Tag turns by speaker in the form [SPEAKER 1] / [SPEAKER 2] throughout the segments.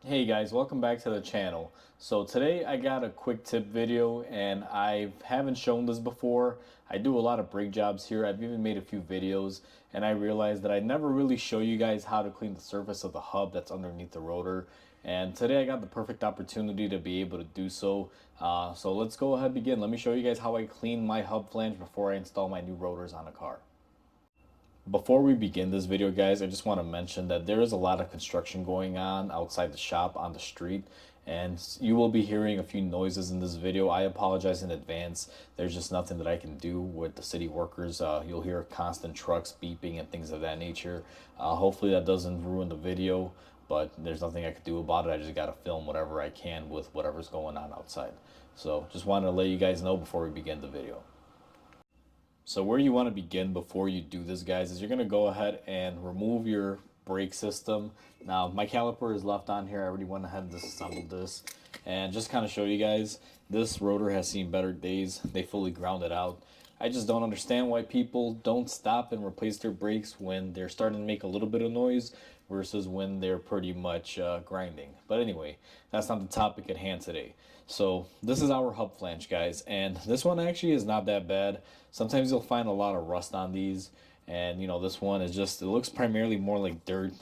[SPEAKER 1] Hey guys, welcome back to the channel. So today I got a quick tip video and I haven't shown this before. I do a lot of brake jobs here. I've even made a few videos and I realized that I never really show you guys how to clean the surface of the hub that's underneath the rotor. And today I got the perfect opportunity to be able to do so. So let's go ahead and begin. Let me show you guys how I clean my hub flange before I install my new rotors on a car. Before we begin this video, guys, I just want to mention that there is a lot of construction going on outside the shop on the street, and you will be hearing a few noises in this video. I apologize in advance. There's just nothing that I can do with the city workers. You'll hear constant trucks beeping and things of that nature. Hopefully that doesn't ruin the video, but there's nothing I can do about it. I just got to film whatever I can with whatever's going on outside. So just wanted to let you guys know before we begin the video. So where you want to begin before you do this, guys, is you're going to go ahead and remove your brake system. Now, my caliper is left on here. I already went ahead and disassembled this. And just kind of show you guys, this rotor has seen better days. They fully ground it out. I just don't understand why people don't stop and replace their brakes when they're starting to make a little bit of noise versus when they're pretty much grinding. But anyway, that's not the topic at hand today. So this is our hub flange, guys, and this one actually is not that bad. Sometimes you'll find a lot of rust on these, and you know, this one is just, it looks primarily more like dirt.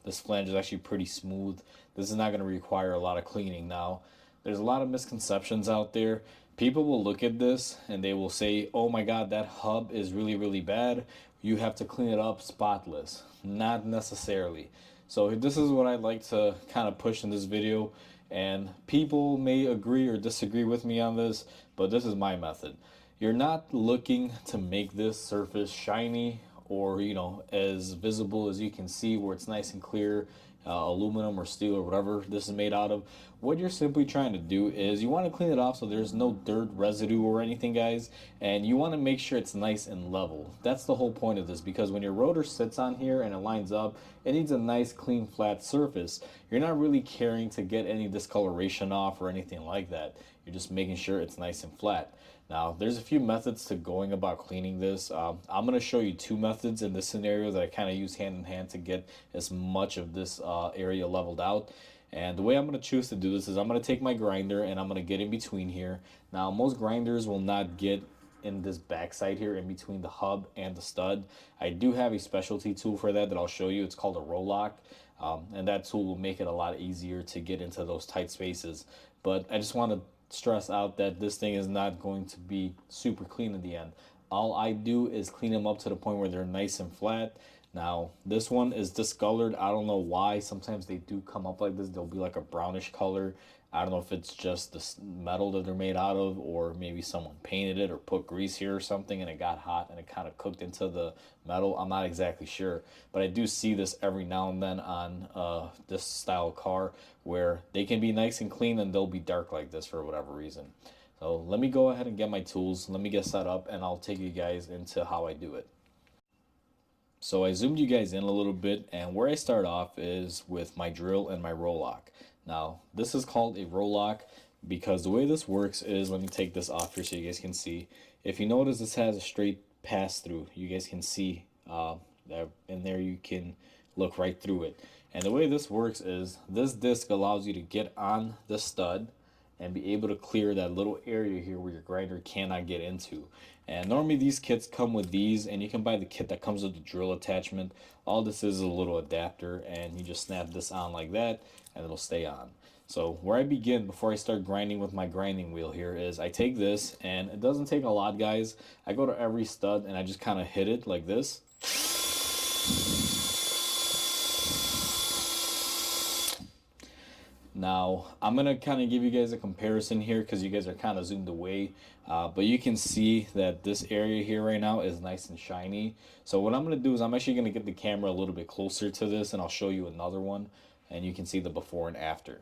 [SPEAKER 1] This flange is actually pretty smooth. This is not going to require a lot of cleaning. Now, there's a lot of misconceptions out there. People will look at this and they will say, oh my god, that hub is really bad, you have to clean it up spotless. Not necessarily. So this is what I like to kind of push in this video, and people may agree or disagree with me on this, but this is my method. You're not looking to make this surface shiny or, you know, as visible as you can see where it's nice and clear, aluminum or steel or whatever this is made out of. What you're simply trying to do is you want to clean it off so there's no dirt residue or anything, guys, and you want to make sure it's nice and level. That's the whole point of this, because when your rotor sits on here and it lines up, it needs a nice clean flat surface. You're not really caring to get any discoloration off or anything like that. You're just making sure it's nice and flat. Now, there's a few methods to going about cleaning this. I'm going to show you two methods in this scenario that I kind of use hand in hand to get as much of this area leveled out. And the way I'm going to choose to do this is I'm going to take my grinder and I'm going to get in between here. Now, most grinders will not get in this backside here in between the hub and the stud. I do have a specialty tool for that I'll show you. It's called a roll lock. And that tool will make it a lot easier to get into those tight spaces. But I just want to stress out that this thing is not going to be super clean in the end. All I do is clean them up to the point where they're nice and flat. Now, this one is discolored. I don't know why. Sometimes they do come up like this. They'll be like a brownish color. I don't know if it's just the metal that they're made out of, or maybe someone painted it or put grease here or something and it got hot and it kind of cooked into the metal. I'm not exactly sure, but I do see this every now and then on this style car where they can be nice and clean and they'll be dark like this for whatever reason. So let me go ahead and get my tools. Let me get set up and I'll take you guys into how I do it. So I zoomed you guys in a little bit, and where I start off is with my drill and my roll lock. Now, this is called a roll lock because the way this works is, let me take this off here so you guys can see. If you notice, this has a straight pass through. You guys can see that in there, you can look right through it. And the way this works is this disc allows you to get on the stud and be able to clear that little area here where your grinder cannot get into. And normally these kits come with these, and you can buy the kit that comes with the drill attachment. All this is a little adapter, and you just snap this on like that and it'll stay on. So where I begin before I start grinding with my grinding wheel here is I take this, and it doesn't take a lot, guys. I go to every stud and I just kind of hit it like this. Now, I'm going to kind of give you guys a comparison here because you guys are kind of zoomed away. But you can see that this area here right now is nice and shiny. So what I'm going to do is I'm actually going to get the camera a little bit closer to this and I'll show you another one. And you can see the before and after.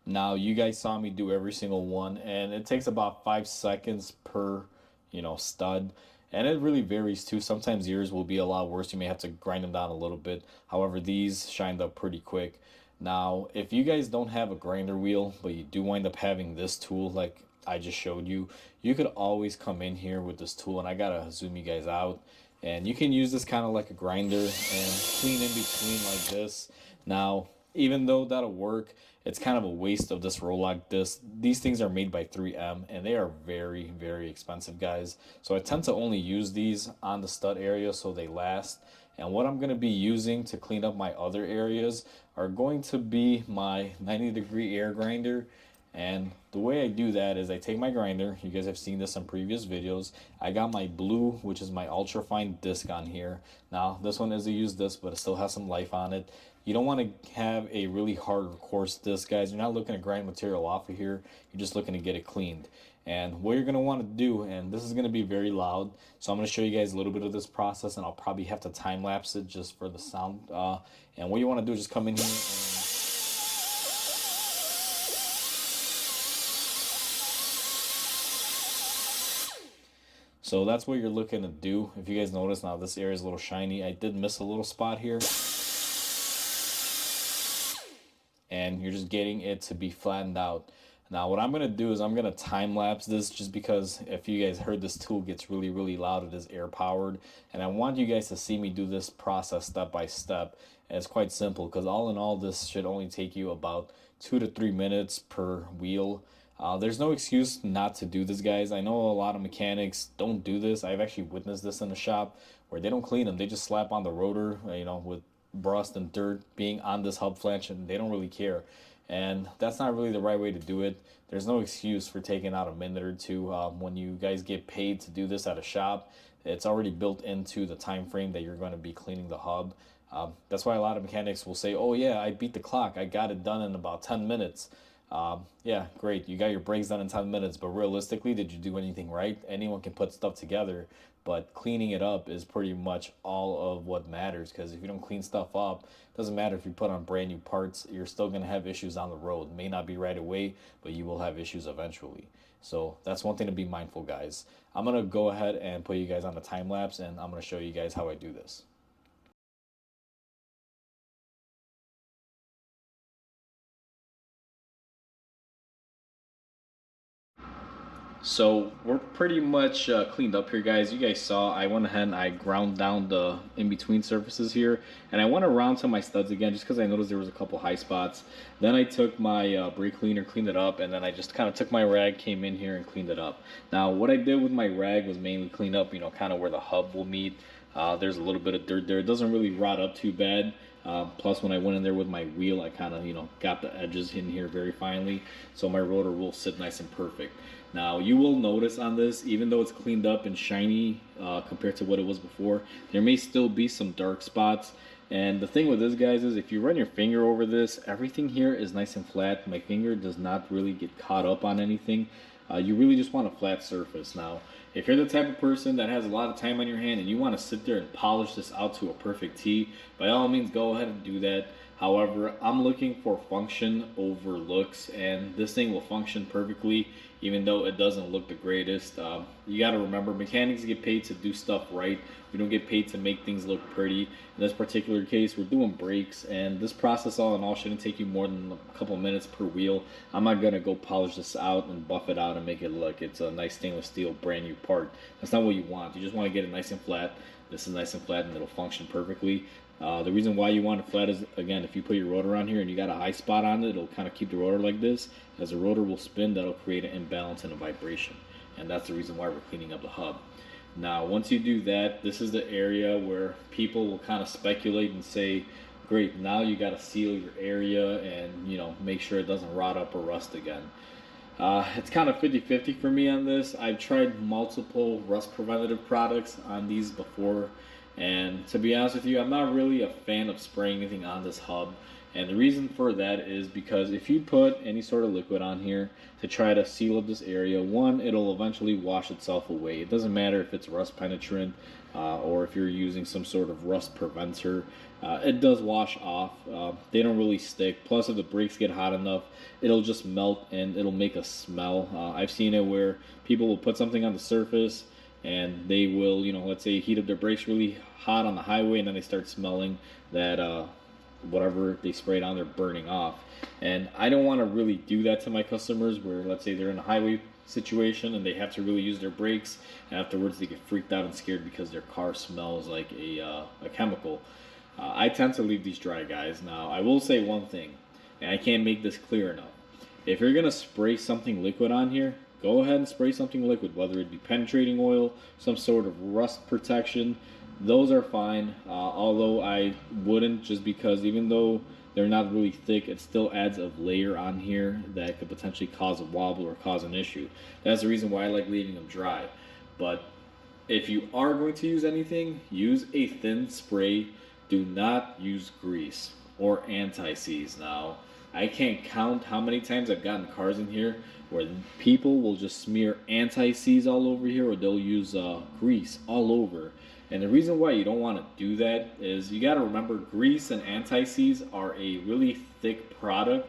[SPEAKER 1] Now, you guys saw me do every single one, and it takes about 5 seconds per, you know, stud. And it really varies too. Sometimes yours will be a lot worse. You may have to grind them down a little bit. However, these shined up pretty quick. Now, if you guys don't have a grinder wheel, but you do wind up having this tool like I just showed you, you could always come in here with this tool, and I gotta zoom you guys out. And you can use this kind of like a grinder and clean in between like this. Now, even though that'll work, it's kind of a waste of this Rolag disc. These things are made by 3M and they are very, very expensive, guys. So I tend to only use these on the stud area so they last. And what I'm going to be using to clean up my other areas are going to be my 90-degree air grinder. And the way I do that is I take my grinder. You guys have seen this in previous videos. I got my blue, which is my ultra fine disc on here. Now, this one is a used disc, but it still has some life on it. You don't want to have a really hard coarse disc, guys. You're not looking to grind material off of here. You're just looking to get it cleaned. And what you're going to want to do, and this is going to be very loud, so I'm going to show you guys a little bit of this process, and I'll probably have to time lapse it just for the sound. And what you want to do is just come in here and so that's what you're looking to do. If you guys notice now, this area is a little shiny. I did miss a little spot here. And you're just getting it to be flattened out. Now what I'm going to do is I'm going to time lapse this, just because if you guys heard, this tool gets really, really loud. It is air powered. And I want you guys to see me do this process step by step. And it's quite simple, because all in all, this should only take you about 2 to 3 minutes per wheel. There's no excuse not to do this, guys. I know a lot of mechanics don't do this. I've actually witnessed this in the shop where they don't clean them. They just slap on the rotor, with rust and dirt being on this hub flange, and they don't really care. And that's not really the right way to do it. There's no excuse for taking out a minute or two. When you guys get paid to do this at a shop, it's already built into the time frame that you're going to be cleaning the hub. That's why a lot of mechanics will say, oh yeah, I beat the clock, I got it done in about 10 minutes. Yeah, great, you got your brakes done in 10 minutes, but realistically, did you do anything right? Anyone can put stuff together, but cleaning it up is pretty much all of what matters, because if you don't clean stuff up, it doesn't matter if you put on brand new parts, you're still going to have issues on the road. It may not be right away, but you will have issues eventually. So that's one thing to be mindful, guys. I'm going to go ahead and put you guys on the time lapse, and I'm going to show you guys how I do this. So we're pretty much cleaned up here, guys. You guys saw I went ahead and I ground down the in-between surfaces here, and I went around to my studs again just because I noticed there was a couple high spots. Then I took my brake cleaner, cleaned it up, and then I just kind of took my rag, came in here and cleaned it up. Now what I did with my rag was mainly clean up, kind of where the hub will meet. There's a little bit of dirt there. It doesn't really rot up too bad. Plus, when I went in there with my wheel, I kind of, got the edges in here very finely, so my rotor will sit nice and perfect. Now, you will notice on this, even though it's cleaned up and shiny compared to what it was before, there may still be some dark spots. And the thing with this, guys, is if you run your finger over this, everything here is nice and flat. My finger does not really get caught up on anything. You really just want a flat surface. Now, if you're the type of person that has a lot of time on your hand and you want to sit there and polish this out to a perfect T, by all means, go ahead and do that. However, I'm looking for function over looks, and this thing will function perfectly even though it doesn't look the greatest. You got to remember, mechanics get paid to do stuff right. We don't get paid to make things look pretty. In this particular case, we're doing brakes, and this process all in all shouldn't take you more than a couple minutes per wheel. I'm not going to go polish this out and buff it out and make it look it's a nice stainless steel brand new part. That's not what you want. You just want to get it nice and flat. This is nice and flat and it'll function perfectly. The reason why you want it flat is, again, if you put your rotor on here and you got a high spot on it, it'll kind of keep the rotor like this. As the rotor will spin, that'll create an imbalance and a vibration. And that's the reason why we're cleaning up the hub. Now, once you do that, this is the area where people will kind of speculate and say, great, now you got to seal your area and, make sure it doesn't rot up or rust again. It's kind of 50-50 for me on this. I've tried multiple rust preventative products on these before, and to be honest with you, I'm not really a fan of spraying anything on this hub. And the reason for that is because if you put any sort of liquid on here to try to seal up this area, one, it'll eventually wash itself away. It doesn't matter if it's rust penetrant or if you're using some sort of rust preventer. It does wash off. They don't really stick. Plus, if the brakes get hot enough, it'll just melt and it'll make a smell. I've seen it where people will put something on the surface and they will, let's say heat up their brakes really hot on the highway, and then they start smelling that whatever they sprayed on, they're burning off. And I don't want to really do that to my customers, where let's say they're in a highway situation and they have to really use their brakes, and afterwards they get freaked out and scared because their car smells like a chemical. I tend to leave these dry, guys. Now I will say one thing, and I can't make this clear enough. If you're gonna spray something liquid on here, go ahead and spray something liquid, whether it be penetrating oil, some sort of rust protection. Those are fine, although I wouldn't, just because even though they're not really thick, it still adds a layer on here that could potentially cause a wobble or cause an issue. That's the reason why I like leaving them dry. But if you are going to use anything, use a thin spray. Do not use grease or anti-seize. Now, I can't count how many times I've gotten cars in here where people will just smear anti-seize all over here, or they'll use grease all over. And the reason why you don't want to do that is you got to remember, grease and anti-seize are a really thick product.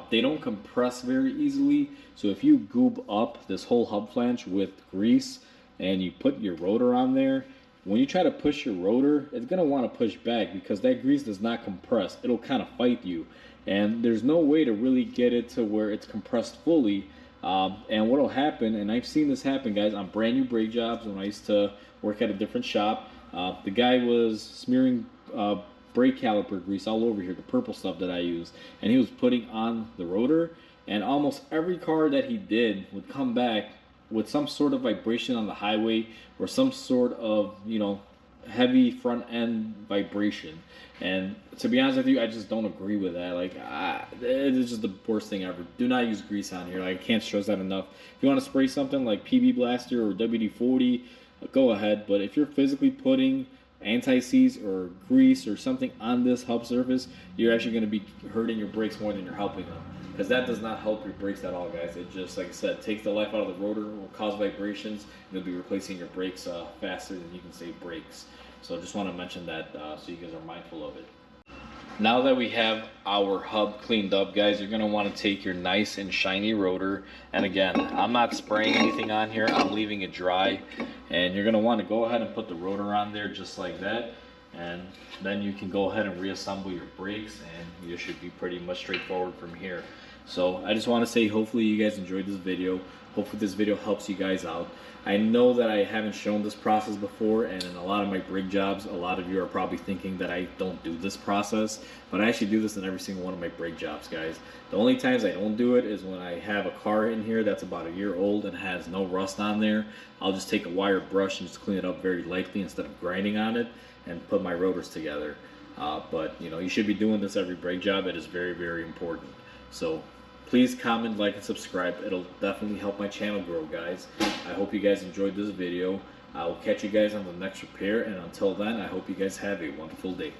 [SPEAKER 1] They don't compress very easily. So if you goob up this whole hub flange with grease and you put your rotor on there, when you try to push your rotor, it's going to want to push back because that grease does not compress. It'll kind of fight you. And there's no way to really get it to where it's compressed fully. And what'll happen, and I've seen this happen, guys, on brand new brake jobs when I used to work at a different shop. The guy was smearing brake caliper grease all over here, the purple stuff that I use, and he was putting on the rotor. And almost every car that he did would come back with some sort of vibration on the highway, or some sort of, heavy front end vibration. And to be honest with you, I just don't agree with that. Like, it is just the worst thing ever. Do not use grease on here. Like, I can't stress that enough. If you want to spray something like PB Blaster or WD-40, go ahead. But if you're physically putting anti-seize or grease or something on this hub surface, you're actually going to be hurting your brakes more than you're helping them. Because that does not help your brakes at all, guys. It just, like I said, takes the life out of the rotor, will cause vibrations, and you'll be replacing your brakes faster than you can save brakes. So I just want to mention that so you guys are mindful of it. Now that we have our hub cleaned up, guys, you're going to want to take your nice and shiny rotor. And again, I'm not spraying anything on here. I'm leaving it dry. And you're going to want to go ahead and put the rotor on there just like that. And then you can go ahead and reassemble your brakes, and you should be pretty much straightforward from here. So I just want to say, hopefully you guys enjoyed this video. Hopefully this video helps you guys out. I know that I haven't shown this process before, and in a lot of my brake jobs, a lot of you are probably thinking that I don't do this process, but I actually do this in every single one of my brake jobs, guys. The only times I don't do it is when I have a car in here that's about a year old and has no rust on there. I'll just take a wire brush and just clean it up very lightly instead of grinding on it and put my rotors together. But you should be doing this every brake job. It is very, very important. So please comment, like, and subscribe. It'll definitely help my channel grow, guys. I hope you guys enjoyed this video. I will catch you guys on the next repair, and until then, I hope you guys have a wonderful day.